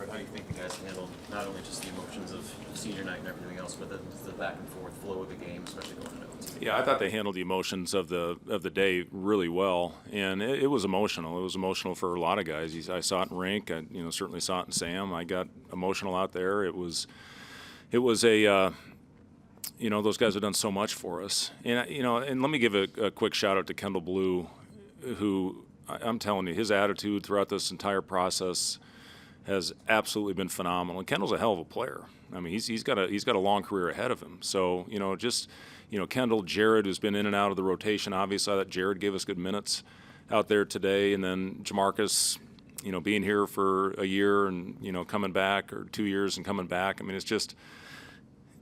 Fred, how do you think the guys handled not only just the emotions of senior night and everything else, but the back and forth flow of the game, especially going into OT? Yeah, I thought they handled the emotions of the day really well, and it was emotional. It was emotional for a lot of guys. I saw it in Rink. I certainly saw it in Sam. I got emotional out there. It was a those guys have done so much for us, and let me give a quick shout out to Kendall Blue, who I'm telling you, his attitude throughout this entire process has absolutely been phenomenal. And Kendall's a hell of a player. I mean, he's got a long career ahead of him. So Kendall, Jared, who's been in and out of the rotation. Obviously, I thought Jared gave us good minutes out there today, and then Jamarcus, being here for a year and coming back, or 2 years and coming back. I mean, it's just.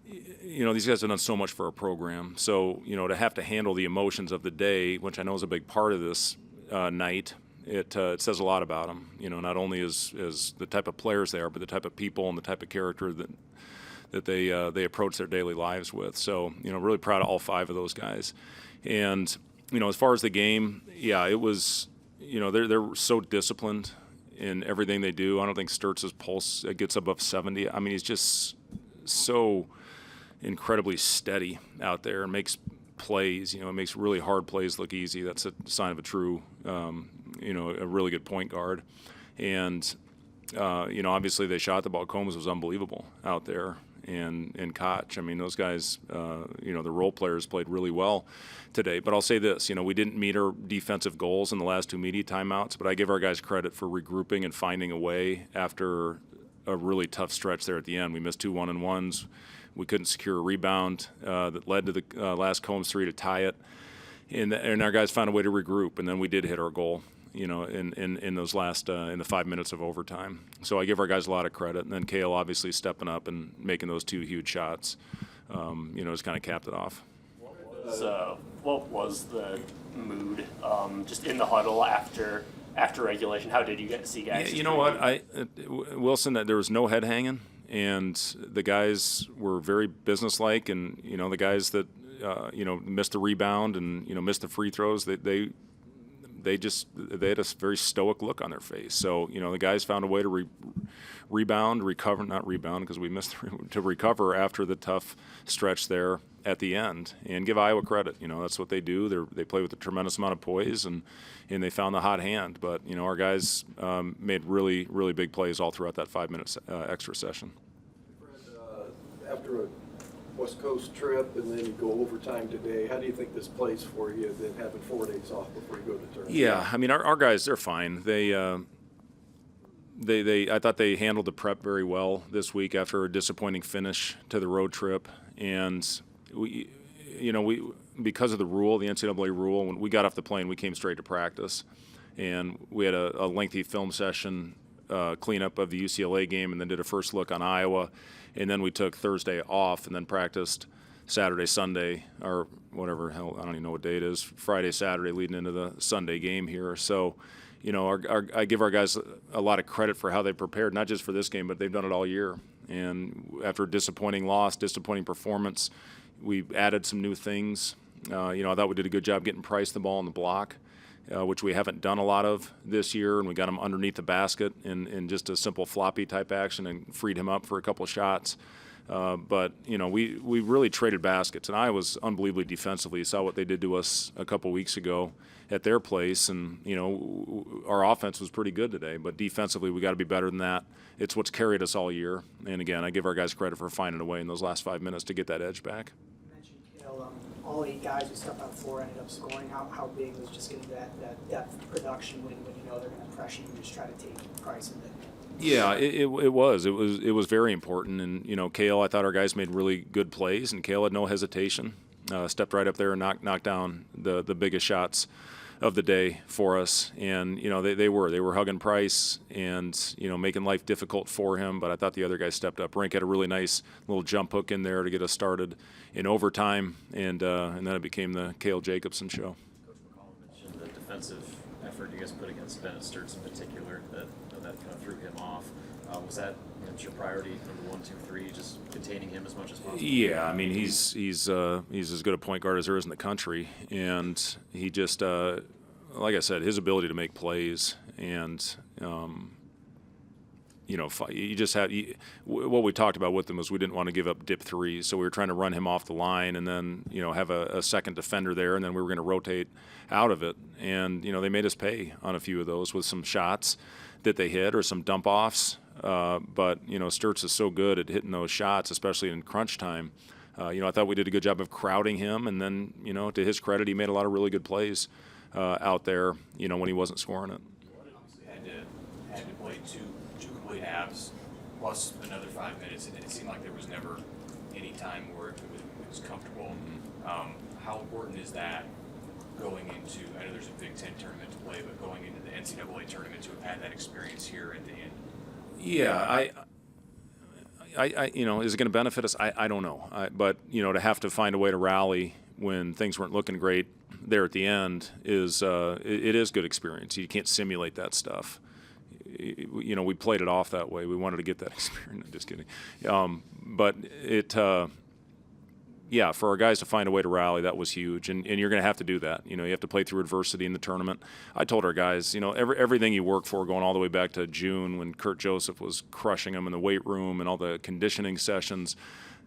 These guys have done so much for our program. So, to have to handle the emotions of the day, which I know is a big part of this night, it says a lot about them. Not only as the type of players they are, but the type of people and the type of character that they approach their daily lives with. So, really proud of all 5 of those guys. And, as far as the game, yeah, it was, they're so disciplined in everything they do. I don't think Sturtz's pulse gets above 70. I mean, he's just so incredibly steady out there and makes plays. It makes really hard plays look easy. That's a sign of a true, a really good point guard. And, obviously they shot the ball. Combs was unbelievable out there. And Koch, I mean, those guys, the role players played really well today. But I'll say this, we didn't meet our defensive goals in the last 2 media timeouts, but I give our guys credit for regrouping and finding a way after a really tough stretch there at the end. We missed 2 1-on-1s. We couldn't secure a rebound that led to the last Combs 3 to tie it. And our guys found a way to regroup, and then we did hit our goal, in those last in the 5 minutes of overtime. So I give our guys a lot of credit, and then Kale obviously stepping up and making those 2 huge shots, just kind of capped it off. What was the mood just in the huddle after regulation? How did you get to see guys? Yeah, you know what, Wilson, that there was no head hanging, and the guys were very businesslike, and the guys that missed the rebound and missed the free throws, they had a very stoic look on their face. So the guys found a way to recover because we missed to recover after the tough stretch there at the end, and give Iowa credit. That's what they do. They play with a tremendous amount of poise, and they found the hot hand. But our guys made really, really big plays all throughout that 5 minutes extra session. Fred, after a West Coast trip and then you go overtime today, how do you think this plays for you, than having 4 days off before you go to tournament? Yeah, I mean, our guys, they're fine. I thought they handled the prep very well this week after a disappointing finish to the road trip. And we because of the rule, the NCAA rule, when we got off the plane, we came straight to practice. And we had a lengthy film session, cleanup of the UCLA game, and then did a first look on Iowa. And then we took Thursday off and then practiced Saturday, Sunday, or whatever, hell, I don't even know what day it is, Friday, Saturday, leading into the Sunday game here. So, I give our guys a lot of credit for how they prepared, not just for this game, but they've done it all year. And after a disappointing loss, disappointing performance, we added some new things. I thought we did a good job getting Price the ball in the block, which we haven't done a lot of this year, and we got him underneath the basket in just a simple floppy type action and freed him up for a couple of shots. But we really traded baskets, and I was unbelievably defensively. You saw what they did to us a couple weeks ago at their place, and our offense was pretty good today, but defensively we got to be better than that. It's what's carried us all year, and again, I give our guys credit for finding a way in those last 5 minutes to get that edge back. You mentioned Kale, all 8 guys who stepped on the floor ended up scoring. How big was just getting that depth of production when they're going to pressure you and just try to take Price in the Yeah, it was very important, and Kale, I thought our guys made really good plays, and Kale had no hesitation, stepped right up there and knocked down the biggest shots of the day for us, and they were hugging Price and making life difficult for him, but I thought the other guys stepped up. Rink had a really nice little jump hook in there to get us started in overtime, and then it became the Kale Jacobson show. Coach McCollum mentioned the defensive effort you guys put against Bennett Sturtz in particular that kind of threw him off. Was that your priority, number 1, 2, 3, just containing him as much as possible? Yeah, I mean he's as good a point guard as there is in the country, and he just like I said, his ability to make plays and you just had what we talked about with them was we didn't want to give up dip threes, so we were trying to run him off the line and then have a second defender there, and then we were going to rotate out of it. And they made us pay on a few of those with some shots that they hit or some dump offs. But Sturts is so good at hitting those shots, especially in crunch time. I thought we did a good job of crowding him, and then to his credit, he made a lot of really good plays out there. When he wasn't scoring it. Had to play two complete halves plus another 5 minutes, and it seemed like there was never any time where it was comfortable. How important is that going into? I know there's a Big Ten tournament to play, but going into the NCAA tournament to have had that experience here at the end. Yeah, I is it going to benefit us? I don't know. But to have to find a way to rally when things weren't looking great there at the end is it is good experience. You can't simulate that stuff. We played it off that way. We wanted to get that experience. I'm just kidding. But it, for our guys to find a way to rally, that was huge. And you're going to have to do that. You have to play through adversity in the tournament. I told our guys, everything you work for going all the way back to June when Kurt Joseph was crushing them in the weight room and all the conditioning sessions,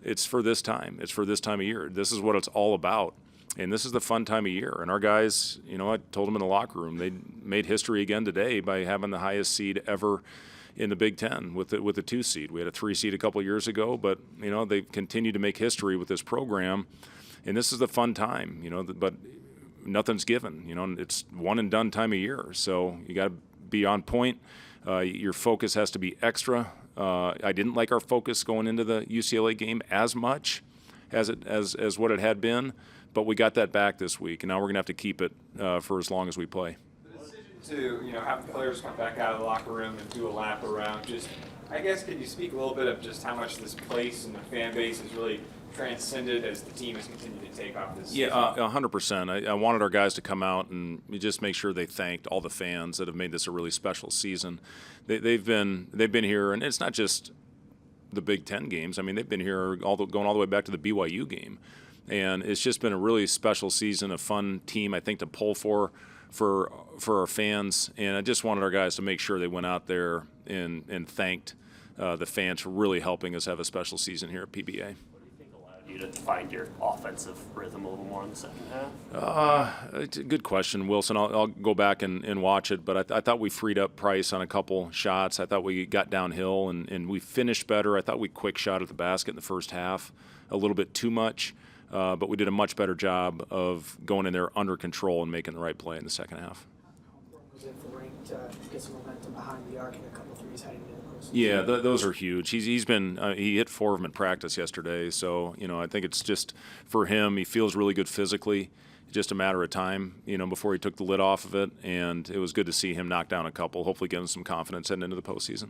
it's for this time. It's for this time of year. This is what it's all about. And this is the fun time of year. And our guys, I told them in the locker room, they made history again today by having the highest seed ever in the Big Ten with the 2 seed. We had a 3 seed a couple years ago, but, they continue to make history with this program. And this is the fun time, but nothing's given. It's one and done time of year. So you got to be on point. Your focus has to be extra. I didn't like our focus going into the UCLA game as much as what it had been. But we got that back this week, and now we're going to have to keep it for as long as we play. The decision to have the players come back out of the locker room and do a lap around, I guess, could you speak a little bit of just how much this place and the fan base has really transcended as the team has continued to take off this season? Yeah, 100%. I wanted our guys to come out and just make sure they thanked all the fans that have made this a really special season. They've been here, and it's not just the Big Ten games. I mean, they've been here going all the way back to the BYU game. And it's just been a really special season, a fun team, I think, to pull for our fans. And I just wanted our guys to make sure they went out there and thanked the fans for really helping us have a special season here at PBA. What do you think allowed you to find your offensive rhythm a little more in the second half? It's a good question, Wilson. I'll go back and watch it, but I thought we freed up Price on a couple shots. I thought we got downhill and we finished better. I thought we quick shot at the basket in the first half a little bit too much. But we did a much better job of going in there under control and making the right play in the second half. How important was it for Rank to get some momentum behind the arc and a couple threes heading into the postseason? Yeah, those are huge. He's been he hit 4 of them in practice yesterday, so I think it's just for him. He feels really good physically. Just a matter of time, before he took the lid off of it, and it was good to see him knock down a couple. Hopefully, give him some confidence heading into the postseason.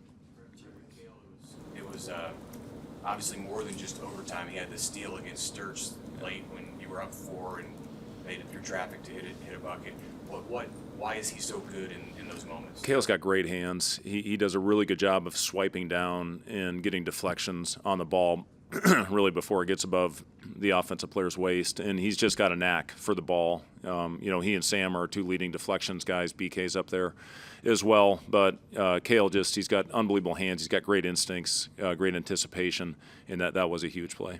It was obviously more than just overtime. He had the steal against Sturts late when you were up 4 and made it through traffic to hit a bucket. Why is he so good in those moments? Kale's got great hands. He does a really good job of swiping down and getting deflections on the ball really before it gets above the offensive player's waist, and he's just got a knack for the ball. He and Sam are 2 leading deflections guys. BK's up there as well, but Kale he's got unbelievable hands. He's got great instincts, great anticipation, and that was a huge play.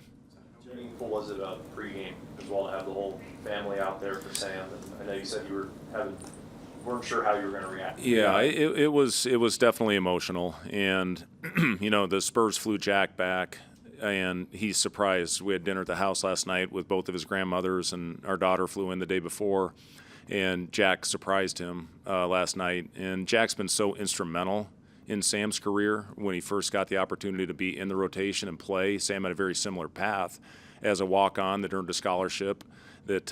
How meaningful was it pregame as well to have the whole family out there for Sam? And I know you said you weren't sure how you were going to react. Yeah, it was definitely emotional, and the Spurs flew Jack back. And he's surprised. We had dinner at the house last night with both of his grandmothers, and our daughter flew in the day before. And Jack surprised him last night. And Jack's been so instrumental in Sam's career when he first got the opportunity to be in the rotation and play. Sam had a very similar path as a walk-on that earned a scholarship that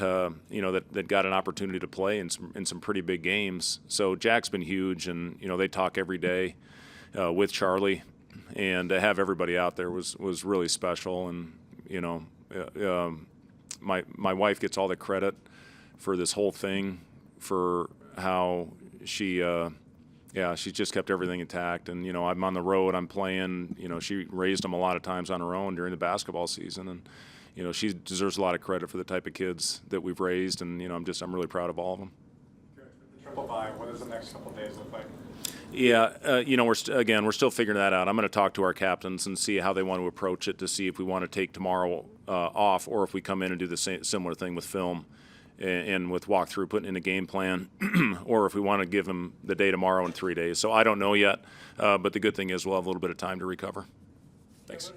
got an opportunity to play in some pretty big games. So Jack's been huge, and they talk every day with Charlie. And to have everybody out there was really special. And my wife gets all the credit for this whole thing, for how she just kept everything intact. And I'm on the road, I'm playing. She raised them a lot of times on her own during the basketball season, and she deserves a lot of credit for the type of kids that we've raised. And I'm really proud of all of them. The triple bye, what does the next couple of days look like? Yeah, we're we're still figuring that out. I'm going to talk to our captains and see how they want to approach it to see if we want to take tomorrow off or if we come in and do the similar thing with film and with walkthrough, putting in a game plan, or if we want to give them the day tomorrow in 3 days. So I don't know yet, but the good thing is we'll have a little bit of time to recover. Thanks.